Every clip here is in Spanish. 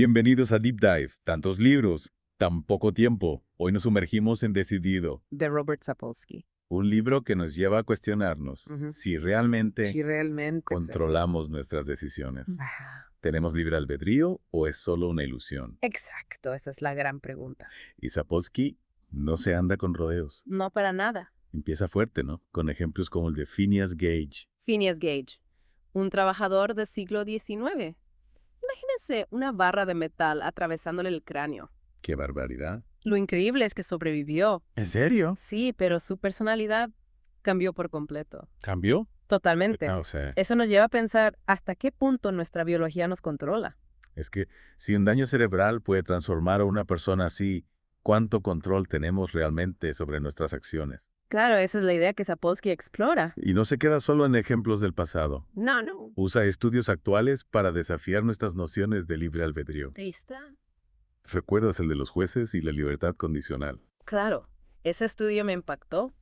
Bienvenidos a Deep Dive. Tantos libros, tan poco tiempo. Hoy nos sumergimos en Decidido, De Robert Sapolsky. un libro que nos lleva a cuestionarnos Ujú. si realmente Si realmente controlamos nuestras decisiones. Ah, ¿Tenemos libre albedrío o es solo una ilusión? exacto, esa es la gran pregunta. Y Sapolsky no se anda con rodeos. No para nada. Empieza fuerte, ¿no? Con ejemplos como el de Phineas Gage. Phineas Gage, un trabajador del siglo XIX. Imagínense una barra de metal atravesándole el cráneo. ¡Qué barbaridad! Lo increíble es que sobrevivió. ¿En serio? Sí, pero su personalidad cambió por completo. ¿Cambió? Totalmente. O sea, Eso nos lleva a pensar hasta qué punto nuestra biología nos controla. es que si un daño cerebral puede transformar a una persona así, ¿cuánto control tenemos realmente sobre nuestras acciones? Claro, esa es la idea que Sapolsky explora. Y no se queda solo en ejemplos del pasado. No. Usa estudios actuales para desafiar nuestras nociones de libre albedrío. Ahí está. ¿Recuerdas el de los jueces y la libertad condicional? Claro, ese estudio me impactó.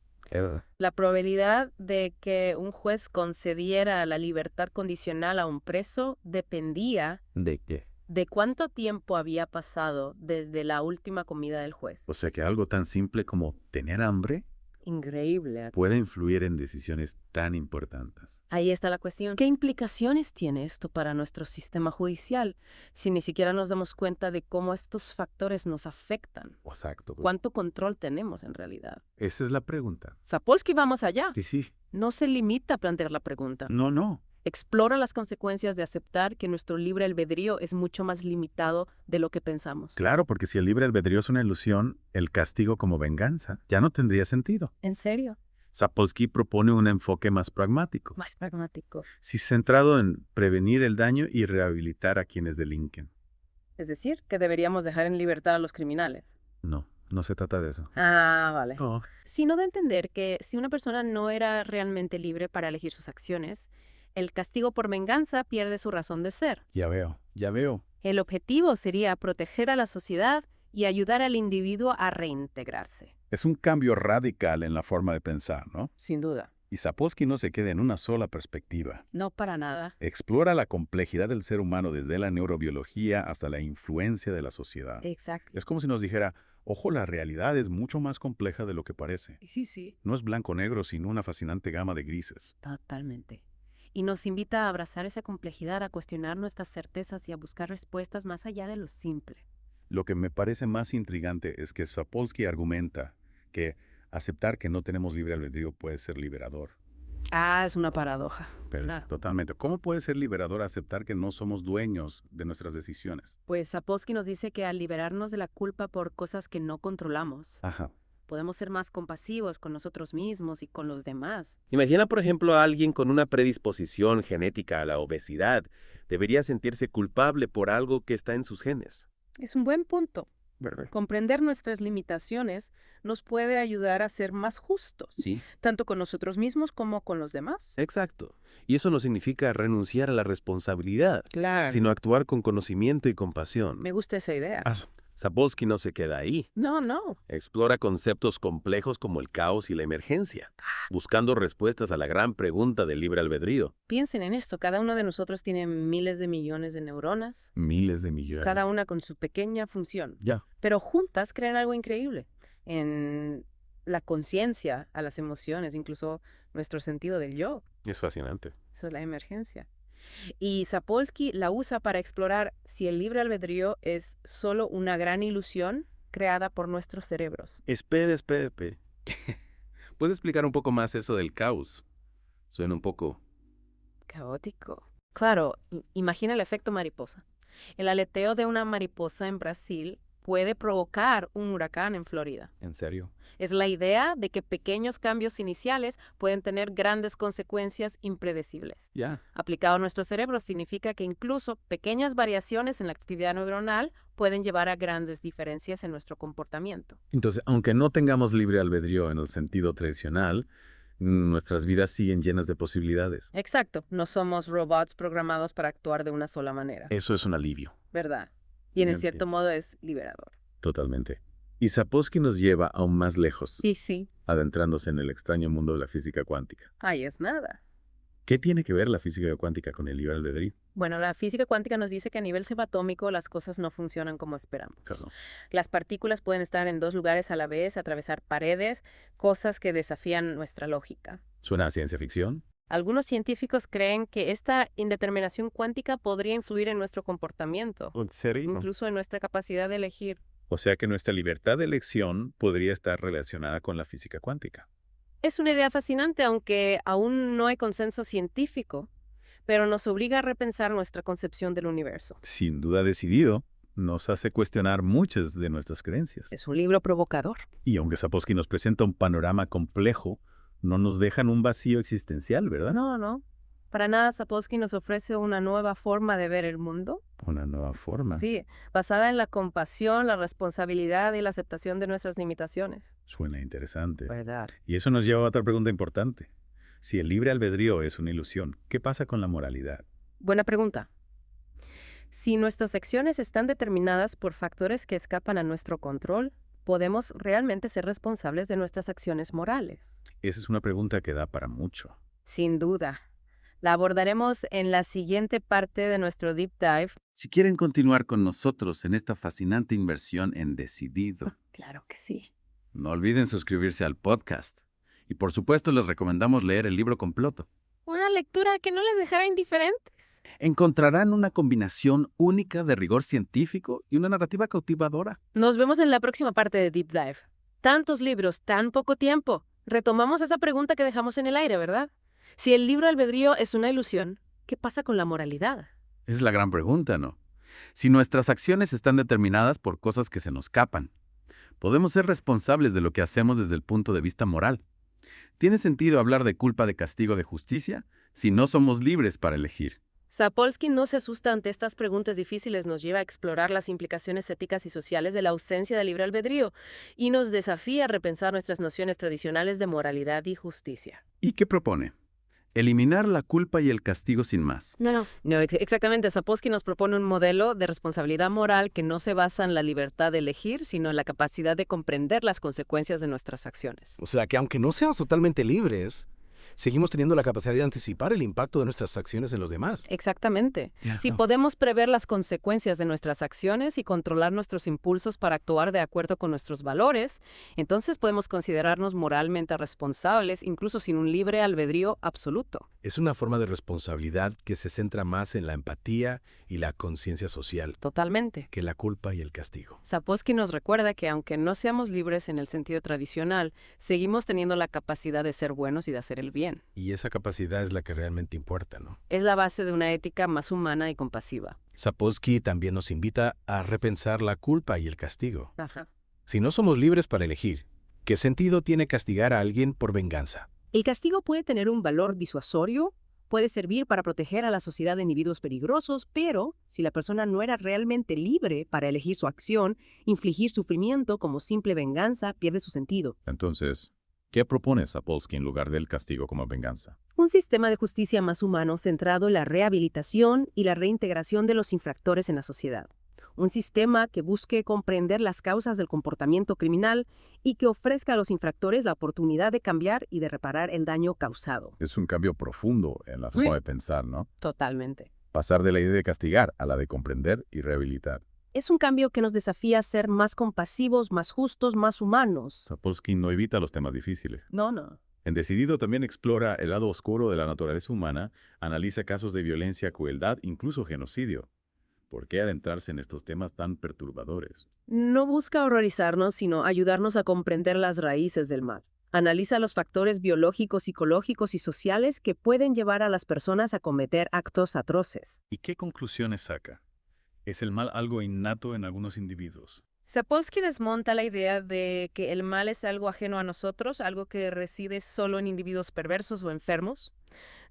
La probabilidad de que un juez concediera la libertad condicional a un preso dependía ¿De qué? de cuánto tiempo había pasado desde la última comida del juez. O sea que algo tan simple como tener hambre Increíble. puede influir en decisiones tan importantes. Ahí está la cuestión. ¿Qué implicaciones tiene esto para nuestro sistema judicial si ni siquiera nos damos cuenta de cómo estos factores nos afectan? Exacto. ¿Cuánto control tenemos en realidad? Esa es la pregunta. Sapolsky va más allá. Sí. No se limita a plantear la pregunta. No. Explora las consecuencias de aceptar que nuestro libre albedrío es mucho más limitado de lo que pensamos. Claro, porque si el libre albedrío es una ilusión, el castigo como venganza ya no tendría sentido. ¿En serio? Sapolsky propone un enfoque más pragmático, Más pragmático. sí centrado en prevenir el daño y rehabilitar a quienes delinquen. Es decir, que deberíamos dejar en libertad a los criminales. No se trata de eso. Ah, vale. No. Sino de entender que si una persona no era realmente libre para elegir sus acciones, el castigo por venganza pierde su razón de ser. Ya veo. El objetivo sería proteger a la sociedad y ayudar al individuo a reintegrarse. Es un cambio radical en la forma de pensar, ¿no? Sin duda. Y Sapolsky no se queda en una sola perspectiva. No para nada. Explora la complejidad del ser humano desde la neurobiología hasta la influencia de la sociedad. Exacto. Es como si nos dijera, ojo, la realidad es mucho más compleja de lo que parece. Sí. No es blanco-negro, sino una fascinante gama de grises. Totalmente. Y nos invita a abrazar esa complejidad, a cuestionar nuestras certezas y a buscar respuestas más allá de lo simple. Lo que me parece más intrigante es que Sapolsky argumenta que aceptar que no tenemos libre albedrío puede ser liberador. Ah, es una paradoja. Pero Claro. totalmente. ¿Cómo puede ser liberador aceptar que no somos dueños de nuestras decisiones? Pues Sapolsky nos dice que al liberarnos de la culpa por cosas que no controlamos, Ajá. podemos ser más compasivos con nosotros mismos y con los demás. Imagina, por ejemplo, a alguien con una predisposición genética a la obesidad. Debería sentirse culpable por algo que está en sus genes, Es un buen punto. ¿verdad? Comprender nuestras limitaciones nos puede ayudar a ser más justos, Sí, tanto con nosotros mismos como con los demás. exacto. Y eso no significa renunciar a la responsabilidad, Claro. sino actuar con conocimiento y compasión. Me gusta esa idea. Sapolsky no se queda ahí. No. Explora conceptos complejos como el caos y la emergencia, buscando respuestas a la gran pregunta del libre albedrío. Piensen en esto. Cada uno de nosotros tiene miles de millones de neuronas, Miles de millones. cada una con su pequeña función. Ya. Pero juntas crean algo increíble. En la conciencia, a las emociones, incluso nuestro sentido del yo. Es fascinante. Eso es la emergencia. Y Sapolsky la usa para explorar si el libre albedrío es solo una gran ilusión creada por nuestros cerebros. Espere. ¿Puede explicar un poco más eso del caos? Suena un poco... Caótico. Claro, imagina el efecto mariposa. El aleteo de una mariposa en Brasil puede provocar un huracán en Florida. ¿En serio? Es la idea de que pequeños cambios iniciales pueden tener grandes consecuencias impredecibles. Ya. Aplicado a nuestro cerebro significa que incluso pequeñas variaciones en la actividad neuronal pueden llevar a grandes diferencias en nuestro comportamiento. Entonces, aunque no tengamos libre albedrío en el sentido tradicional, nuestras vidas siguen llenas de posibilidades. Exacto, no somos robots programados para actuar de una sola manera, Eso es un alivio. ¿verdad? Y en Ya cierto modo es liberador. Totalmente. Y Sapolsky nos lleva aún más lejos, Sí. adentrándose en el extraño mundo de la física cuántica. Ahí es nada. ¿Qué tiene que ver la física cuántica con el libre albedrío? Bueno, la física cuántica nos dice que a nivel subatómico las cosas no funcionan como esperamos. Claro. Las partículas pueden estar en dos lugares a la vez, atravesar paredes, cosas que desafían nuestra lógica. ¿Suena a ciencia ficción? Algunos científicos creen que esta indeterminación cuántica podría influir en nuestro comportamiento, ¿En serio? incluso en nuestra capacidad de elegir. O sea que nuestra libertad de elección podría estar relacionada con la física cuántica. Es una idea fascinante, aunque aún no hay consenso científico, pero nos obliga a repensar nuestra concepción del universo. Sin duda decidido, nos hace cuestionar muchas de nuestras creencias. Es un libro provocador. Y aunque Sapolsky nos presenta un panorama complejo, no nos dejan un vacío existencial, ¿verdad? No. Para nada Sapolsky nos ofrece una nueva forma de ver el mundo. Una nueva forma. Sí, basada en la compasión, la responsabilidad y la aceptación de nuestras limitaciones. Suena interesante. ¿Verdad? Y eso nos lleva a otra pregunta importante. Si el libre albedrío es una ilusión, ¿qué pasa con la moralidad? Buena pregunta. Si nuestras acciones están determinadas por factores que escapan a nuestro control, ¿podemos realmente ser responsables de nuestras acciones morales? Esa es una pregunta que da para mucho. Sin duda. La abordaremos en la siguiente parte de nuestro Deep Dive. Si quieren continuar con nosotros en esta fascinante inversión en Decidido, Claro que sí. no olviden suscribirse al podcast. Y por supuesto les recomendamos leer el libro completo. Una lectura que no les dejará indiferentes. Encontrarán una combinación única de rigor científico y una narrativa cautivadora. Nos vemos en la próxima parte de Deep Dive. Tantos libros, tan poco tiempo. Retomamos esa pregunta que dejamos en el aire, ¿verdad? Si el libre albedrío es una ilusión, ¿qué pasa con la moralidad? Esa es la gran pregunta, ¿no? Si nuestras acciones están determinadas por cosas que se nos escapan, podemos ser responsables de lo que hacemos desde el punto de vista moral. ¿Tiene sentido hablar de culpa, de castigo, de justicia, si no somos libres para elegir? Sapolsky no se asusta ante estas preguntas difíciles, nos lleva a explorar las implicaciones éticas y sociales de la ausencia de libre albedrío y nos desafía a repensar nuestras nociones tradicionales de moralidad y justicia. ¿Y qué propone? Eliminar la culpa y el castigo sin más. No, exactamente. Sapolsky nos propone un modelo de responsabilidad moral que no se basa en la libertad de elegir, sino en la capacidad de comprender las consecuencias de nuestras acciones. O sea que aunque no seamos totalmente libres, seguimos teniendo la capacidad de anticipar el impacto de nuestras acciones en los demás. Exactamente. Si podemos prever las consecuencias de nuestras acciones y controlar nuestros impulsos para actuar de acuerdo con nuestros valores, entonces podemos considerarnos moralmente responsables, incluso sin un libre albedrío absoluto. Es una forma de responsabilidad que se centra más en la empatía y la conciencia social Totalmente. que la culpa y el castigo. Sapolsky nos recuerda que aunque no seamos libres en el sentido tradicional, seguimos teniendo la capacidad de ser buenos y de hacer el bien. Y esa capacidad es la que realmente importa, ¿no? Es la base de una ética más humana y compasiva. Sapolsky también nos invita a repensar la culpa y el castigo. Ajá. Si no somos libres para elegir, ¿qué sentido tiene castigar a alguien por venganza? El castigo puede tener un valor disuasorio, puede servir para proteger a la sociedad de individuos peligrosos, pero si la persona no era realmente libre para elegir su acción, infligir sufrimiento como simple venganza pierde su sentido. Entonces, ¿qué propone Sapolsky en lugar del castigo como venganza? Un sistema de justicia más humano centrado en la rehabilitación y la reintegración de los infractores en la sociedad. Un sistema que busque comprender las causas del comportamiento criminal y que ofrezca a los infractores la oportunidad de cambiar y de reparar el daño causado. Es un cambio profundo en la forma de pensar, ¿no? Totalmente. Pasar de la idea de castigar a la de comprender y rehabilitar. Es un cambio que nos desafía a ser más compasivos, más justos, más humanos. Sapolsky no evita los temas difíciles. No. En Decidido también explora el lado oscuro de la naturaleza humana, analiza casos de violencia, crueldad, incluso genocidio. ¿Por qué adentrarse en estos temas tan perturbadores? No busca horrorizarnos, sino ayudarnos a comprender las raíces del mal. Analiza los factores biológicos, psicológicos y sociales que pueden llevar a las personas a cometer actos atroces. ¿Y qué conclusiones saca? ¿Es el mal algo innato en algunos individuos? Sapolsky desmonta la idea de que el mal es algo ajeno a nosotros, algo que reside solo en individuos perversos o enfermos.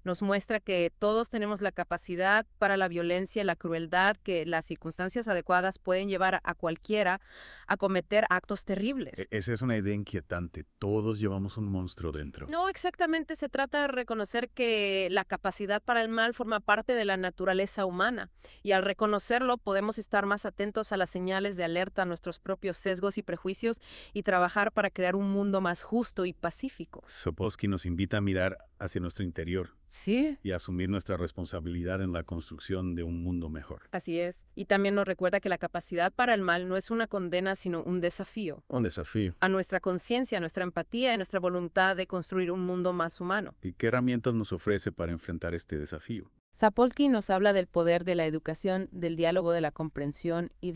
Nos muestra que todos tenemos la capacidad para la violencia y la crueldad, que las circunstancias adecuadas pueden llevar a cualquiera a cometer actos terribles. Esa es una idea inquietante. Todos llevamos un monstruo dentro. No exactamente, se trata de reconocer que la capacidad para el mal forma parte de la naturaleza humana y al reconocerlo podemos estar más atentos a las señales de alerta a nuestros propios sesgos y prejuicios y trabajar para crear un mundo más justo y pacífico. Sapolsky nos invita a mirar hacia nuestro interior Sí, y asumir nuestra responsabilidad en la construcción de un mundo mejor. así es. Y también nos recuerda que la capacidad para el mal no es una condena, sino un desafío Un desafío. a nuestra conciencia, a nuestra empatía y nuestra voluntad de construir un mundo más humano. ¿Y qué herramientas nos ofrece para enfrentar este desafío? Sapolsky nos habla del poder de la educación, del diálogo, de la comprensión y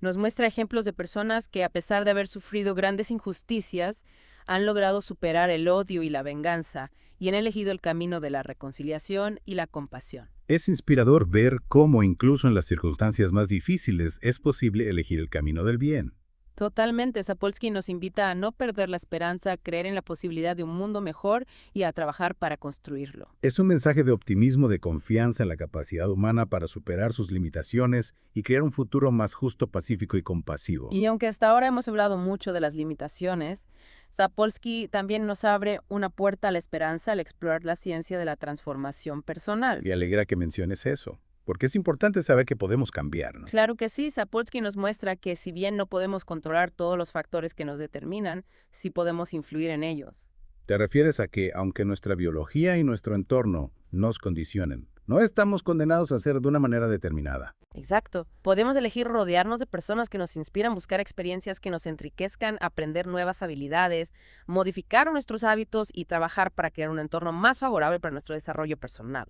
Nos muestra ejemplos de personas que, a pesar de haber sufrido grandes injusticias, han logrado superar el odio y la venganza y han elegido el camino de la reconciliación y la compasión. Es inspirador ver cómo incluso en las circunstancias más difíciles es posible elegir el camino del bien. Totalmente, Sapolsky nos invita a no perder la esperanza, a creer en la posibilidad de un mundo mejor y a trabajar para construirlo. Es un mensaje de optimismo, de confianza en la capacidad humana para superar sus limitaciones y crear un futuro más justo, pacífico y compasivo. Y aunque hasta ahora hemos hablado mucho de las limitaciones, Sapolsky también nos abre una puerta a la esperanza al explorar la ciencia de la transformación personal. Me alegra que menciones eso, porque es importante saber que podemos cambiar, ¿no? Claro que sí, Sapolsky nos muestra que si bien no podemos controlar todos los factores que nos determinan, sí podemos influir en ellos. Te refieres a que, aunque nuestra biología y nuestro entorno nos condicionen, no estamos condenados a ser de una manera determinada. Exacto. Podemos elegir rodearnos de personas que nos inspiran, buscar experiencias que nos enriquezcan, aprender nuevas habilidades, modificar nuestros hábitos y trabajar para crear un entorno más favorable para nuestro desarrollo personal.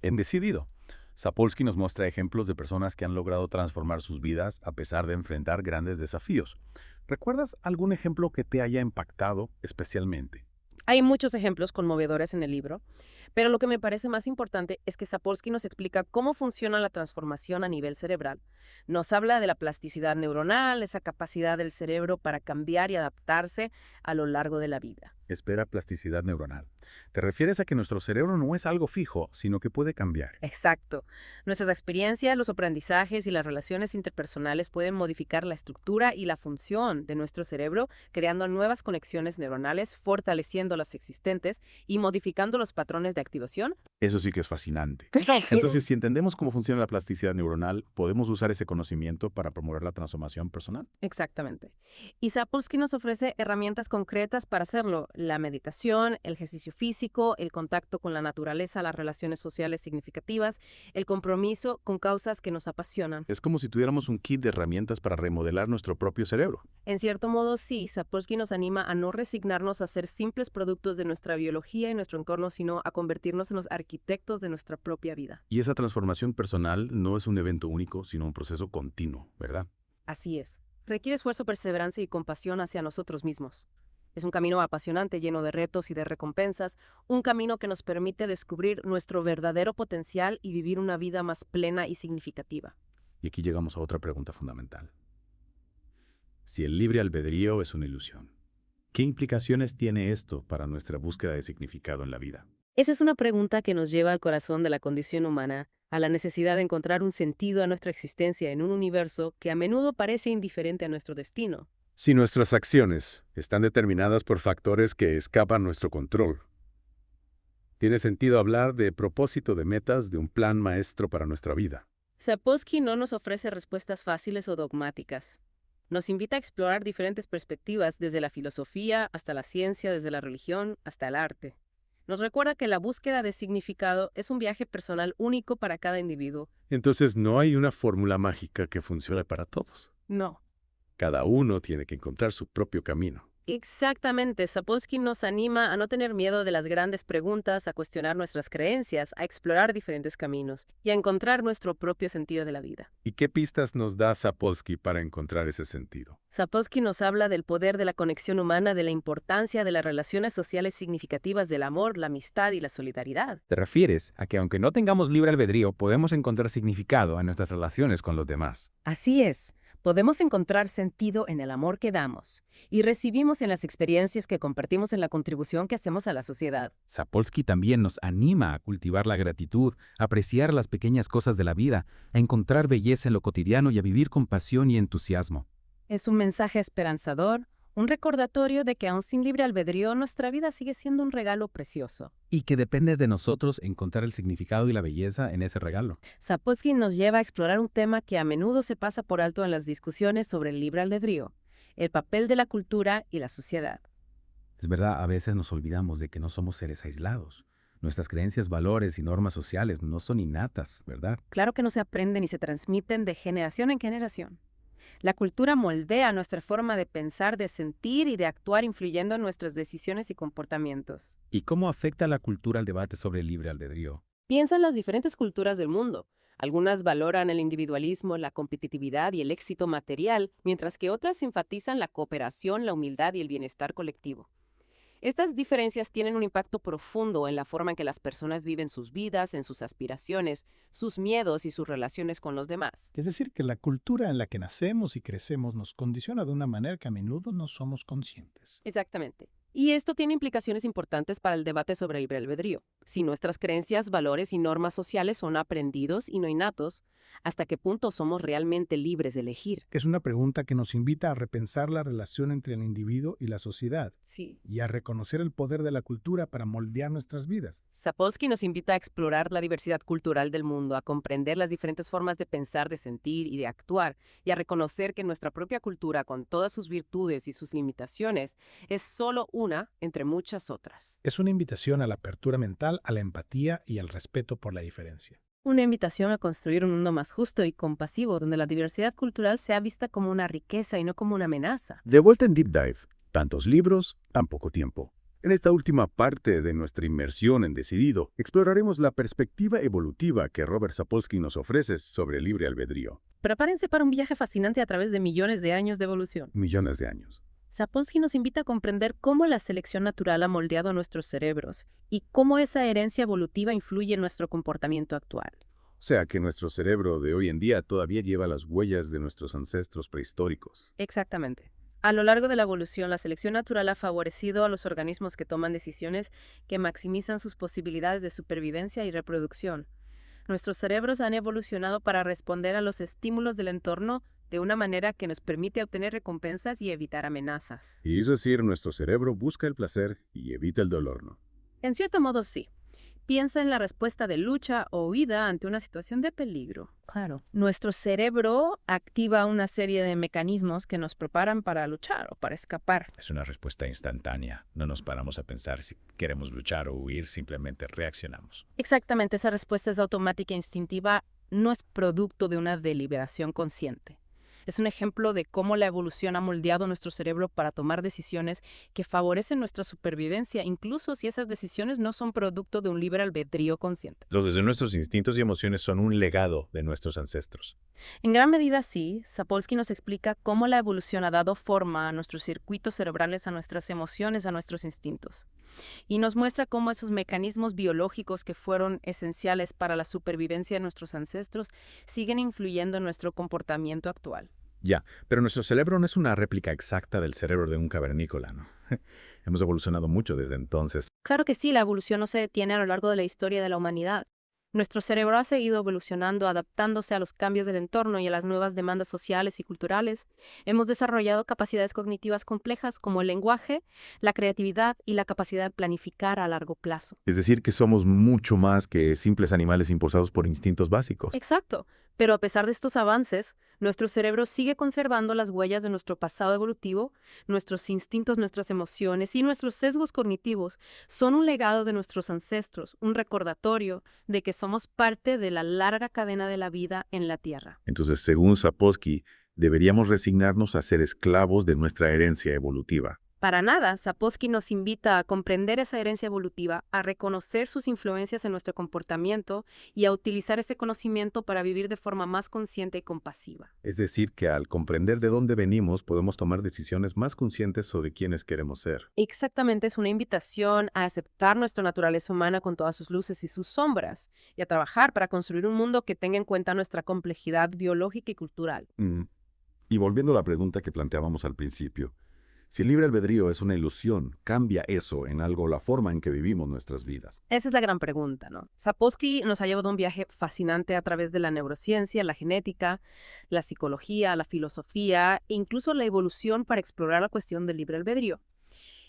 En Decidido, Sapolsky nos muestra ejemplos de personas que han logrado transformar sus vidas a pesar de enfrentar grandes desafíos. ¿Recuerdas algún ejemplo que te haya impactado especialmente? Hay muchos ejemplos conmovedores en el libro, pero lo que me parece más importante es que Sapolsky nos explica cómo funciona la transformación a nivel cerebral. Nos habla de la plasticidad neuronal, esa capacidad del cerebro para cambiar y adaptarse a lo largo de la vida. Espera plasticidad neuronal. ¿Te refieres a que nuestro cerebro no es algo fijo, sino que puede cambiar? Exacto. Nuestras experiencias, los aprendizajes y las relaciones interpersonales pueden modificar la estructura y la función de nuestro cerebro, creando nuevas conexiones neuronales, fortaleciendo las existentes y modificando los patrones de activación. Eso sí que es fascinante. Entonces, si entendemos cómo funciona la plasticidad neuronal, podemos usar ese conocimiento para promover la transformación personal. Exactamente. Y Sapolsky nos ofrece herramientas concretas para hacerlo: la meditación, el ejercicio físico, el contacto con la naturaleza, las relaciones sociales significativas, el compromiso con causas que nos apasionan. Es como si tuviéramos un kit de herramientas para remodelar nuestro propio cerebro. En cierto modo, sí, Sapolsky nos anima a no resignarnos a ser simples productos de nuestra biología y nuestro entorno, sino a convertirnos en los arquitectos de nuestra propia vida. Y esa transformación personal no es un evento único, sino un proceso continuo, ¿verdad? Así es. Requiere esfuerzo, perseverancia y compasión hacia nosotros mismos. Es un camino apasionante, lleno de retos y de recompensas, un camino que nos permite descubrir nuestro verdadero potencial y vivir una vida más plena y significativa. Y aquí llegamos a otra pregunta fundamental. Si el libre albedrío es una ilusión, ¿qué implicaciones tiene esto para nuestra búsqueda de significado en la vida? Esa es una pregunta que nos lleva al corazón de la condición humana, a la necesidad de encontrar un sentido a nuestra existencia en un universo que a menudo parece indiferente a nuestro destino. Si nuestras acciones están determinadas por factores que escapan a nuestro control, tiene sentido hablar de propósito, de metas, de un plan maestro para nuestra vida. Sapolsky no nos ofrece respuestas fáciles o dogmáticas. Nos invita a explorar diferentes perspectivas, desde la filosofía hasta la ciencia, desde la religión hasta el arte. Nos recuerda que la búsqueda de significado es un viaje personal único para cada individuo. Entonces no hay una fórmula mágica que funcione para todos. No. Cada uno tiene que encontrar su propio camino. Exactamente. Sapolsky nos anima a no tener miedo de las grandes preguntas, a cuestionar nuestras creencias, a explorar diferentes caminos y a encontrar nuestro propio sentido de la vida. ¿Y qué pistas nos da Sapolsky para encontrar ese sentido? Sapolsky nos habla del poder de la conexión humana, de la importancia de las relaciones sociales significativas, del amor, la amistad y la solidaridad. Te refieres a que aunque no tengamos libre albedrío, podemos encontrar significado en nuestras relaciones con los demás. Así es. Podemos encontrar sentido en el amor que damos y recibimos en las experiencias que compartimos, en la contribución que hacemos a la sociedad. Sapolsky también nos anima a cultivar la gratitud, a apreciar las pequeñas cosas de la vida, a encontrar belleza en lo cotidiano y a vivir con pasión y entusiasmo. Es un mensaje esperanzador, un recordatorio de que aún sin libre albedrío nuestra vida sigue siendo un regalo precioso. Y que depende de nosotros encontrar el significado y la belleza en ese regalo. Sapolsky nos lleva a explorar un tema que a menudo se pasa por alto en las discusiones sobre el libre albedrío: el papel de la cultura y la sociedad. Es verdad, a veces nos olvidamos de que no somos seres aislados. Nuestras creencias, valores y normas sociales no son innatas, ¿verdad? Claro que no se aprenden y se transmiten de generación en generación. La cultura moldea nuestra forma de pensar, de sentir y de actuar, influyendo en nuestras decisiones y comportamientos. ¿Y cómo afecta la cultura al debate sobre el libre albedrío? Piensa en las diferentes culturas del mundo. Algunas valoran el individualismo, la competitividad y el éxito material, mientras que otras enfatizan la cooperación, la humildad y el bienestar colectivo. Estas diferencias tienen un impacto profundo en la forma en que las personas viven sus vidas, en sus aspiraciones, sus miedos y sus relaciones con los demás. Es decir, que la cultura en la que nacemos y crecemos nos condiciona de una manera que a menudo no somos conscientes. Exactamente. Y esto tiene implicaciones importantes para el debate sobre el libre albedrío. Si nuestras creencias, valores y normas sociales son aprendidos y no innatos, ¿hasta qué punto somos realmente libres de elegir? Es una pregunta que nos invita a repensar la relación entre el individuo y la sociedad Sí. y a reconocer el poder de la cultura para moldear nuestras vidas. Sapolsky nos invita a explorar la diversidad cultural del mundo, a comprender las diferentes formas de pensar, de sentir y de actuar, y a reconocer que nuestra propia cultura, con todas sus virtudes y sus limitaciones, es solo una entre muchas otras. Es una invitación a la apertura mental, a la empatía y al respeto por la diferencia. Una invitación a construir un mundo más justo y compasivo, donde la diversidad cultural sea vista como una riqueza y no como una amenaza. De vuelta en Deep Dive, tantos libros, tan poco tiempo. En esta última parte de nuestra inmersión en Decidido, exploraremos la perspectiva evolutiva que Robert Sapolsky nos ofrece sobre el libre albedrío. Prepárense para un viaje fascinante a través de millones de años de evolución. Millones de años. Sapolsky nos invita a comprender cómo la selección natural ha moldeado nuestros cerebros y cómo esa herencia evolutiva influye en nuestro comportamiento actual. O sea que nuestro cerebro de hoy en día todavía lleva las huellas de nuestros ancestros prehistóricos. Exactamente. A lo largo de la evolución, la selección natural ha favorecido a los organismos que toman decisiones que maximizan sus posibilidades de supervivencia y reproducción. Nuestros cerebros han evolucionado para responder a los estímulos del entorno de una manera que nos permite obtener recompensas y evitar amenazas. Y es decir, nuestro cerebro busca el placer y evita el dolor, ¿no? En cierto modo, sí. Piensa en la respuesta de lucha o huida ante una situación de peligro. Claro. Nuestro cerebro activa una serie de mecanismos que nos preparan para luchar o para escapar. Es una respuesta instantánea. No nos paramos a pensar si queremos luchar o huir, simplemente reaccionamos. Exactamente, esa respuesta es automática e instintiva, no es producto de una deliberación consciente. Es un ejemplo de cómo la evolución ha moldeado nuestro cerebro para tomar decisiones que favorecen nuestra supervivencia, incluso si esas decisiones no son producto de un libre albedrío consciente. Los de nuestros instintos y emociones son un legado de nuestros ancestros. En gran medida sí, Sapolsky nos explica cómo la evolución ha dado forma a nuestros circuitos cerebrales, a nuestras emociones, a nuestros instintos. Y nos muestra cómo esos mecanismos biológicos que fueron esenciales para la supervivencia de nuestros ancestros siguen influyendo en nuestro comportamiento actual. Ya, pero nuestro cerebro no es una réplica exacta del cerebro de un cavernícola, ¿no? Hemos evolucionado mucho desde entonces. Claro que sí, la evolución no se detiene a lo largo de la historia de la humanidad. Nuestro cerebro ha seguido evolucionando, adaptándose a los cambios del entorno y a las nuevas demandas sociales y culturales. Hemos desarrollado capacidades cognitivas complejas como el lenguaje, la creatividad y la capacidad de planificar a largo plazo. Es decir, que somos mucho más que simples animales impulsados por instintos básicos. Exacto. Pero a pesar de estos avances, nuestro cerebro sigue conservando las huellas de nuestro pasado evolutivo, nuestros instintos, nuestras emociones y nuestros sesgos cognitivos son un legado de nuestros ancestros, un recordatorio de que somos parte de la larga cadena de la vida en la Tierra. Entonces, según Sapolsky, deberíamos resignarnos a ser esclavos de nuestra herencia evolutiva. Para nada, Sapolsky nos invita a comprender esa herencia evolutiva, a reconocer sus influencias en nuestro comportamiento y a utilizar ese conocimiento para vivir de forma más consciente y compasiva. Es decir, que al comprender de dónde venimos, podemos tomar decisiones más conscientes sobre quiénes queremos ser. Exactamente, es una invitación a aceptar nuestra naturaleza humana con todas sus luces y sus sombras, y a trabajar para construir un mundo que tenga en cuenta nuestra complejidad biológica y cultural. Y volviendo a la pregunta que planteábamos al principio, si el libre albedrío es una ilusión, ¿cambia eso en algo la forma en que vivimos nuestras vidas? Esa es la gran pregunta, ¿no? Sapolsky nos ha llevado un viaje fascinante a través de la neurociencia, la genética, la psicología, la filosofía e incluso la evolución para explorar la cuestión del libre albedrío.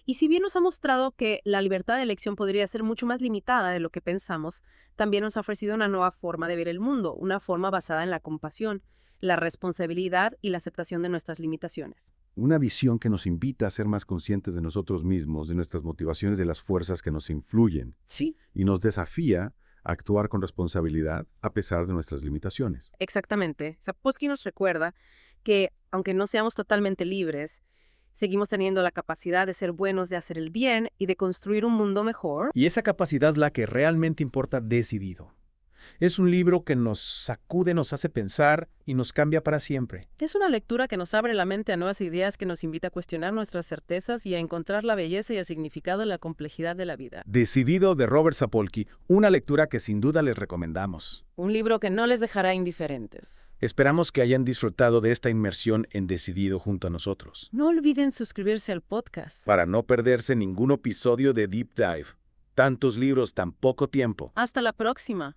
Y si bien nos ha mostrado que la libertad de elección podría ser mucho más limitada de lo que pensamos, también nos ha ofrecido una nueva forma de ver el mundo, una forma basada en la compasión, la responsabilidad y la aceptación de nuestras limitaciones. Una visión que nos invita a ser más conscientes de nosotros mismos, de nuestras motivaciones, de las fuerzas que nos influyen. Sí. Y nos desafía a actuar con responsabilidad a pesar de nuestras limitaciones. Exactamente. Sapolsky nos recuerda que, aunque no seamos totalmente libres, seguimos teniendo la capacidad de ser buenos, de hacer el bien y de construir un mundo mejor. Y esa capacidad es la que realmente importa decidido. Es un libro que nos sacude, nos hace pensar y nos cambia para siempre. Es una lectura que nos abre la mente a nuevas ideas, que nos invita a cuestionar nuestras certezas y a encontrar la belleza y el significado en la complejidad de la vida. Decidido, de Robert Sapolsky, una lectura que sin duda les recomendamos. Un libro que no les dejará indiferentes. Esperamos que hayan disfrutado de esta inmersión en Decidido junto a nosotros. No olviden suscribirse al podcast. Para no perderse ningún episodio de Deep Dive. Tantos libros, tan poco tiempo. Hasta la próxima.